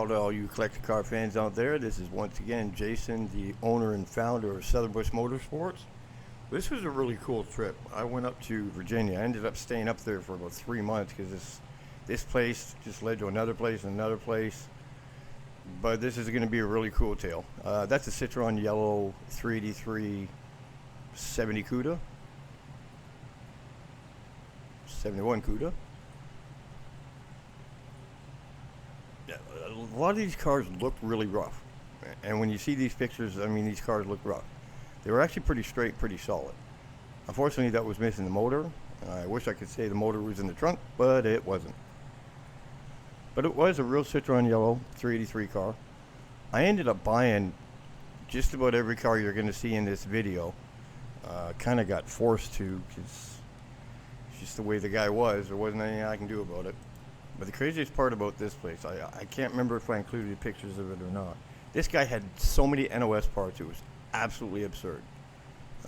out to all you collector car fans out there. This is once again Jason, the owner and founder of Southern Bush Motorsports. This was a really cool trip. I went up to Virginia. I ended up staying up there for about 3 months because this place just led to another place and another place. But this is going to be a really cool tale. That's a Citroen Yellow 383 70 CUDA. 71 CUDA. Yeah, a lot of these cars look really rough. And when you see these pictures, I mean, these cars look rough. They were actually pretty straight, pretty solid. Unfortunately, that was missing the motor. I wish I could say the motor was in the trunk, but it wasn't. But it was a real Citroen Yellow 383 car. I ended up buying just about every car you're going to see in this video. Kind of got forced to because it's just the way the guy was. There wasn't anything I can do about it. But the craziest part about this place, I can't remember if I included pictures of it or not. This guy had so many NOS parts, it was absolutely absurd.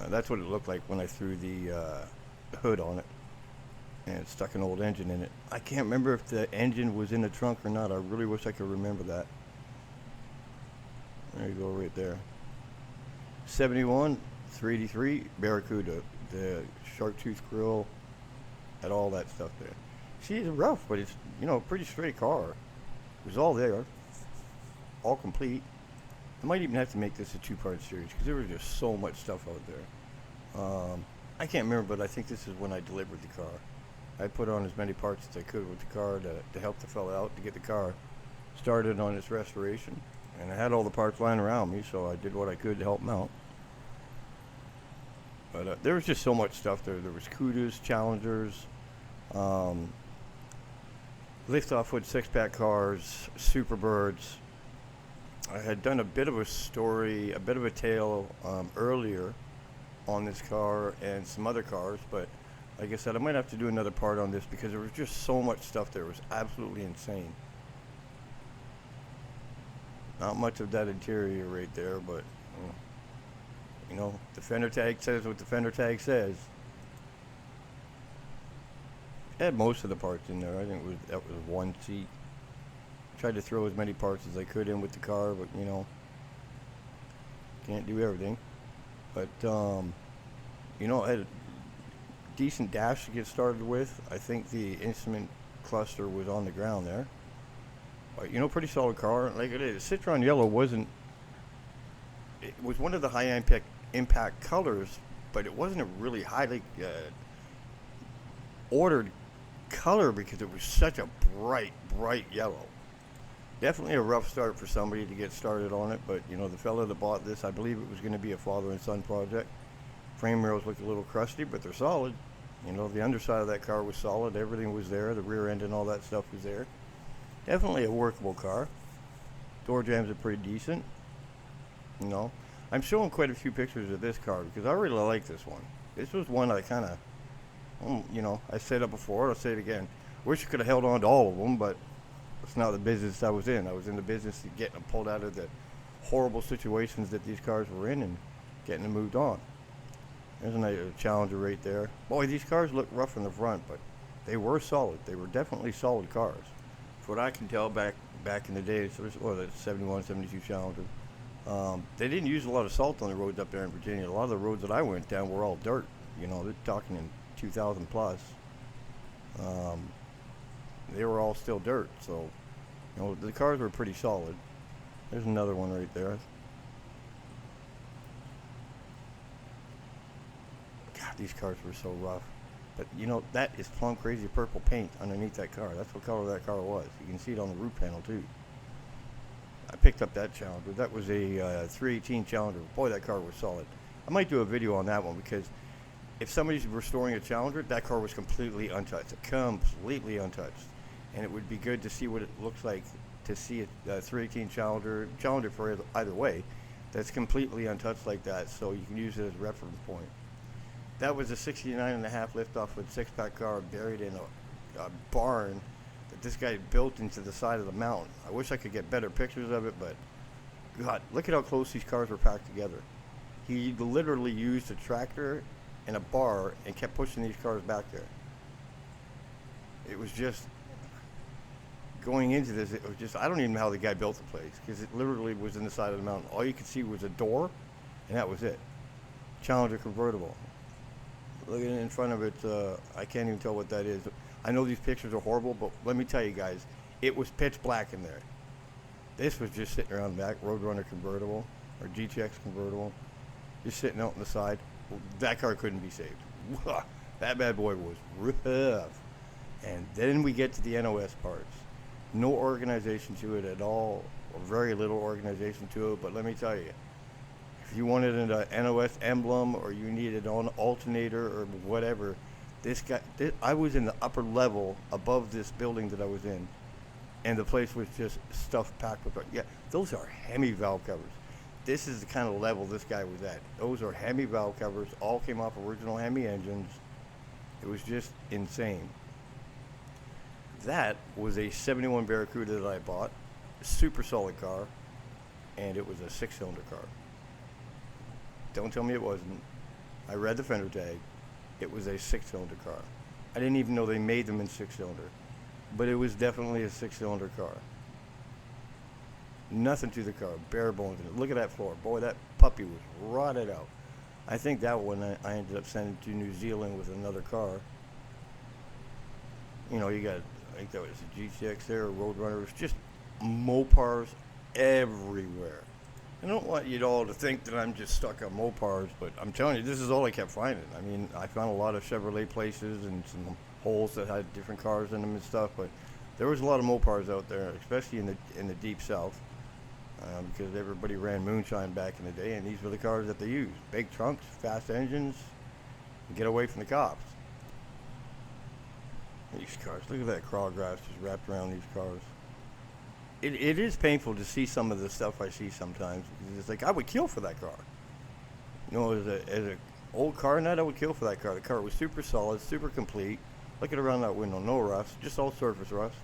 That's what it looked like when I threw the hood on it and stuck an old engine in it. I can't remember if the engine was in the trunk or not. I really wish I could remember that. There you go, right there. 71, 383, Barracuda. The shark tooth grill, had all that stuff there. See, it's rough, but it's, you know, a pretty straight car. It was all there, all complete. I might even have to make this a two-part series because there was just so much stuff out there. I can't remember, but I think this is when I delivered the car. I put on as many parts as I could with the car to help the fella out to get the car started on its restoration. And I had all the parts lying around me, so I did what I could to help him out. But there was just so much stuff there. There was CUDAs, Challengers, lift-off wood six-pack cars, Superbirds. I had done a bit of a story, a bit of a tale earlier on this car and some other cars, but like I said, I might have to do another part on this because there was just so much stuff there. It was absolutely insane. Not much of that interior right there, but you know, the fender tag says what the fender tag says. It had most of the parts in there. I think that was one seat. Tried to throw as many parts as I could in with the car, but you know, can't do everything. But you know, I had a decent dash to get started with. I think the instrument cluster was on the ground there. But you know, pretty solid car. Like it is, Citroen Yellow wasn't. It was one of the high impact colors, but it wasn't a really highly ordered color because it was such a bright yellow. Definitely a rough start for somebody to get started on it, but you know, the fella that bought this, I believe it was going to be a father and son project. Frame rails look a little crusty, but they're solid. You know, the underside of that car was solid. Everything was there. The rear end and all that stuff was there. Definitely a workable car. Door jambs are pretty decent. You know, I'm showing quite a few pictures of this car because I really like this one. This was one I kind of, you know, I said it before, I'll say it again. Wish I could have held on to all of them, but it's not the business I was in. I was in the business of getting them pulled out of the horrible situations that these cars were in and getting them moved on. There's another Challenger right there. Boy, these cars look rough in the front, but they were solid. They were definitely solid cars. For what I can tell, back in the day, so the 71, 72 Challenger, they didn't use a lot of salt on the roads up there in Virginia. A lot of the roads that I went down were all dirt. You know, they're talking in 2000 plus. They were all still dirt, so you know, the cars were pretty solid. There's another one right there. God, these cars were so rough. But you know, that is plum crazy purple paint underneath that car. That's what color that car was. You can see it on the roof panel too. I picked up that Challenger. That was a 318 Challenger. Boy, that car was solid. I might do a video on that one because if somebody's restoring a Challenger, that car was completely untouched. Completely untouched. And it would be good to see what it looks like to see a 318 Challenger for either way that's completely untouched like that, so you can use it as a reference point. That was a 69.5 liftoff with six-pack car buried in a barn that this guy built into the side of the mountain. I wish I could get better pictures of it, but God, look at how close these cars were packed together. He literally used a tractor and a bar and kept pushing these cars back there. It was just going into this, it was just, I don't even know how the guy built the place, because it literally was in the side of the mountain. All you could see was a door, and that was it. Challenger convertible. Look at it in front of it. I can't even tell what that is. I know these pictures are horrible, but let me tell you guys, it was pitch black in there. This was just sitting around the back, Roadrunner convertible, or GTX convertible, just sitting out on the side. That car couldn't be saved. That bad boy was rough. And then we get to the NOS parts. No organization to it at all, or very little organization to it, but let me tell you, if you wanted an NOS emblem or you needed an alternator or whatever, I was in the upper level above this building that I was in, and the place was just stuffed packed with, yeah, those are Hemi valve covers. This is the kind of level this guy was at. Those are Hemi valve covers, all came off original Hemi engines. It was just insane. That was a 71 Barracuda that I bought, super solid car, and it was a 6-cylinder car. Don't tell me it wasn't. I read the fender tag. It was a 6-cylinder car. I didn't even know they made them in 6-cylinder, but it was definitely a 6-cylinder car. Nothing to the car, bare bones in it. Look at that floor. Boy, that puppy was rotted out. I think that one I ended up sending to New Zealand with another car. You know, you got, I think that was a GTX there, a Roadrunner. It was just Mopars everywhere. I don't want you all to think that I'm just stuck on Mopars, but I'm telling you, this is all I kept finding. I mean, I found a lot of Chevrolet places and some holes that had different cars in them and stuff, but there was a lot of Mopars out there, especially in the deep south, because everybody ran moonshine back in the day, and these were the cars that they used. Big trunks, fast engines, and get away from the cops. These cars, look at that crawgrass just wrapped around these cars. It is painful to see some of the stuff I see sometimes. It's like, I would kill for that car. You know, as a old car nut, I would kill for that car. The car was super solid, super complete. Look at around that window, no rust, just all surface rust.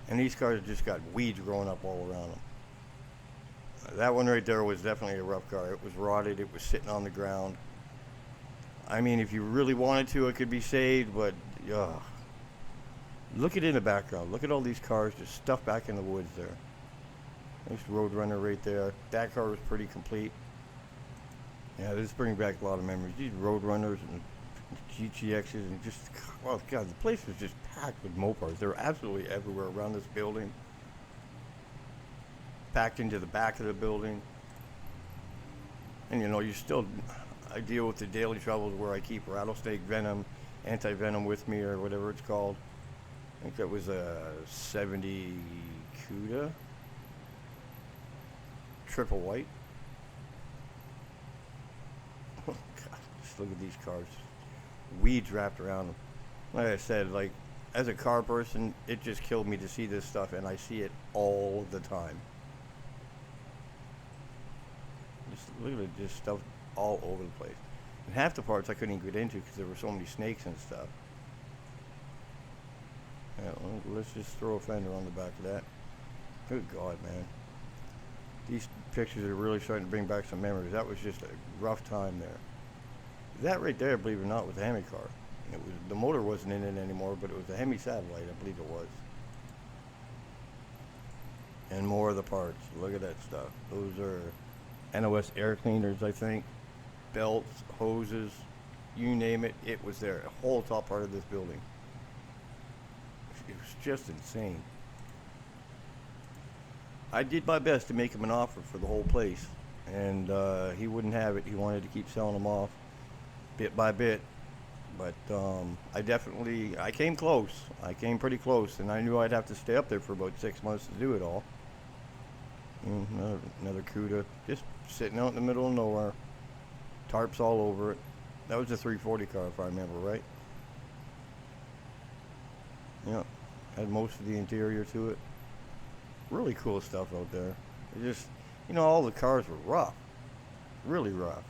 And these cars just got weeds growing up all around them. That one right there was definitely a rough car. It was rotted, it was sitting on the ground. I mean, if you really wanted to, it could be saved, but look at it in the background. Look at all these cars just stuffed back in the woods there. Nice Roadrunner right there. That car was pretty complete. Yeah, this is bringing back a lot of memories. These Roadrunners and GTXs and just, oh God, the place was just packed with Mopars. They were absolutely everywhere around this building. Packed into the back of the building. And you know, I deal with the daily troubles where I keep rattlesnake venom, anti-venom with me or whatever it's called. I think that was a 70 Cuda, triple white. Oh God, just look at these cars. Weeds wrapped around them. Like I said, like, as a car person, it just killed me to see this stuff, and I see it all the time. Just look at it, just stuff all over the place. And half the parts I couldn't even get into because there were so many snakes and stuff. Yeah, well, let's just throw a fender on the back of that. Good God, man. These pictures are really starting to bring back some memories. That was just a rough time there. That right there, believe it or not, was a Hemi car. The motor wasn't in it anymore, but it was a Hemi satellite, I believe it was. And more of the parts. Look at that stuff. Those are NOS air cleaners, I think. Belts, hoses, you name it, it was there. A whole top part of this building. It was just insane. I did my best to make him an offer for the whole place, and he wouldn't have it. He wanted to keep selling them off bit by bit, but I came close. I came pretty close, and I knew I'd have to stay up there for about 6 months to do it all. Another Cuda, just sitting out in the middle of nowhere, tarps all over it. That was a 340 car, if I remember right. Yeah, had most of the interior to it. Really cool stuff out there. It just, you know, all the cars were rough, really rough.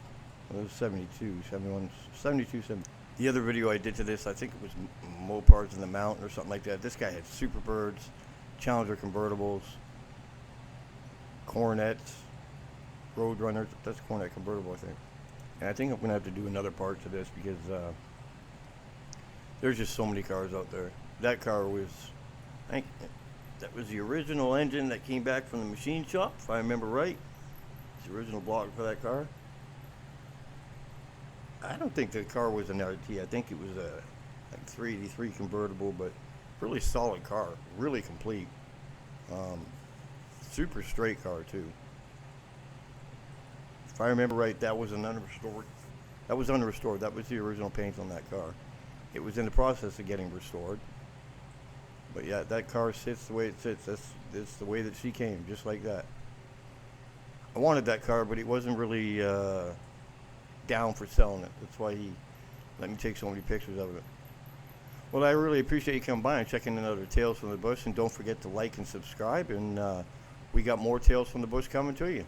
It was 72, 71, 72, 70. The other video I did to this, I think it was Mopars in the Mountain or something like that. This guy had Superbirds, Challenger convertibles, Cornets, Roadrunners. That's a Cornet convertible, I think. And I think I'm going to have to do another part to this because there's just so many cars out there. That car was, I think, That was the original engine that came back from the machine shop, if I remember right. It's the original block for that car. I don't think the car was an RT. I think it was a like 383 convertible, but really solid car, really complete. Super straight car too. If I remember right, that was an unrestored. That was unrestored. That was the original paint on that car. It was in the process of getting restored. But yeah, that car sits the way it sits. That's the way that she came, just like that. I wanted that car, but he wasn't really down for selling it. That's why he let me take so many pictures of it. Well, I really appreciate you coming by and checking another Tales from the Bush. And don't forget to like and subscribe. And we got more Tales from the Bush coming to you.